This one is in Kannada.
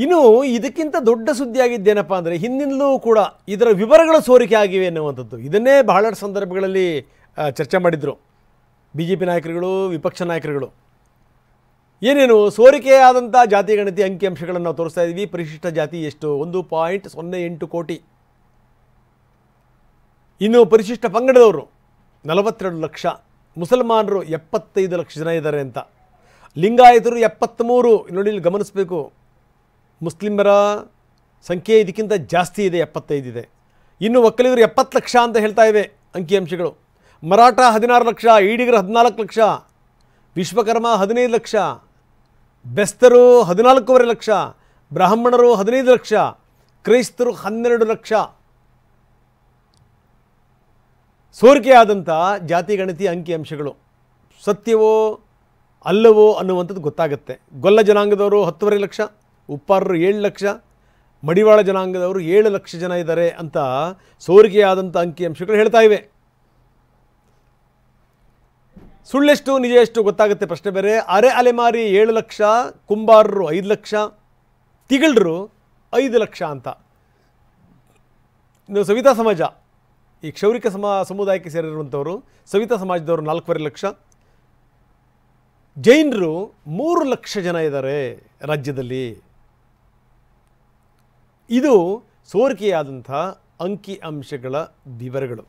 ಇನ್ನು ಇದಕ್ಕಿಂತ ದೊಡ್ಡ ಸುದ್ದಿಯಾಗಿದ್ದೇನಪ್ಪ ಅಂದರೆ ಹಿಂದಿನಲ್ಲೂ ಕೂಡ ಇದರ ವಿವರಗಳು ಸೋರಿಕೆ ಆಗಿವೆ ಅನ್ನುವಂಥದ್ದು. ಇದನ್ನೇ ಬಹಳಷ್ಟು ಸಂದರ್ಭಗಳಲ್ಲಿ ಚರ್ಚೆ ಮಾಡಿದರು BJP ನಾಯಕರುಗಳು, ವಿಪಕ್ಷ ನಾಯಕರುಗಳು. ಏನೇನು ಸೋರಿಕೆಯಾದಂಥ ಜಾತಿ ಗಣತಿ ಅಂಕಿಅಂಶಗಳನ್ನು ನಾವು ತೋರಿಸ್ತಾ ಇದ್ದೀವಿ. ಪರಿಶಿಷ್ಟ ಜಾತಿ ಎಷ್ಟು? 1.08 ಕೋಟಿ. ಇನ್ನು ಪರಿಶಿಷ್ಟ ಪಂಗಡದವರು 42 ಲಕ್ಷ, ಮುಸಲ್ಮಾನರು 75 ಲಕ್ಷ ಜನ ಇದ್ದಾರೆ ಅಂತ, ಲಿಂಗಾಯತರು 73. ನೋಡಿ, ಇಲ್ಲಿ ಗಮನಿಸಬೇಕು, ಮುಸ್ಲಿಮರ ಸಂಖ್ಯೆ ಇದಕ್ಕಿಂತ ಜಾಸ್ತಿ ಇದೆ, 75 ಇದೆ. ಇನ್ನು ಒಕ್ಕಲಿಗರು 70 ಲಕ್ಷ ಅಂತ ಹೇಳ್ತಾ ಇವೆ ಅಂಕಿಅಂಶಗಳು. ಮರಾಠ 16 ಲಕ್ಷ, ಈಡಿಗರು 14 ಲಕ್ಷ, ವಿಶ್ವಕರ್ಮ 15 ಲಕ್ಷ, ಬೆಸ್ತರು 14.5 ಲಕ್ಷ, ಬ್ರಾಹ್ಮಣರು 15 ಲಕ್ಷ, ಕ್ರೈಸ್ತರು 12 ಲಕ್ಷ. ಸೋರಿಕೆಯಾದಂಥ ಜಾತಿ ಗಣತಿ ಅಂಕಿಅಂಶಗಳು ಸತ್ಯವೋ ಅಲ್ಲವೋ ಅನ್ನುವಂಥದ್ದು ಗೊತ್ತಾಗುತ್ತೆ. ಗೊಲ್ಲ ಜನಾಂಗದವರು 10.5 ಲಕ್ಷ, ಉಪ್ಪಾರರು 7 ಲಕ್ಷ, ಮಡಿವಾಳ ಜನಾಂಗದವರು 7 ಲಕ್ಷ ಜನ ಇದ್ದಾರೆ ಅಂತ ಸೋರಿಕೆಯಾದಂಥ ಅಂಕಿಅಂಶಗಳು ಹೇಳ್ತಾ ಇವೆ. ಸುಳ್ಳೆಷ್ಟು ನಿಜ ಎಷ್ಟು ಗೊತ್ತಾಗುತ್ತೆ, ಪ್ರಶ್ನೆ ಬೇರೆ. ಅರೆ ಅಲೆಮಾರಿ 7 ಲಕ್ಷ, ಕುಂಬಾರರು 5 ಲಕ್ಷ, ತಿಗಳರು 5 ಲಕ್ಷ ಅಂತ. ಇನ್ನು ಸವಿತಾ ಸಮಾಜ, ಈ ಕ್ಷೌರಿಕ ಸಮುದಾಯಕ್ಕೆ ಸೇರಿರುವಂಥವರು ಸವಿತಾ ಸಮಾಜದವರು 4.5 ಲಕ್ಷ, ಜೈನರು 3 ಲಕ್ಷ ಜನ ಇದ್ದಾರೆ ರಾಜ್ಯದಲ್ಲಿ. ಇದು ಸೋರಿಕೆಯಾದಂಥ ಅಂಕಿಅಂಶಗಳ ವಿವರಗಳು.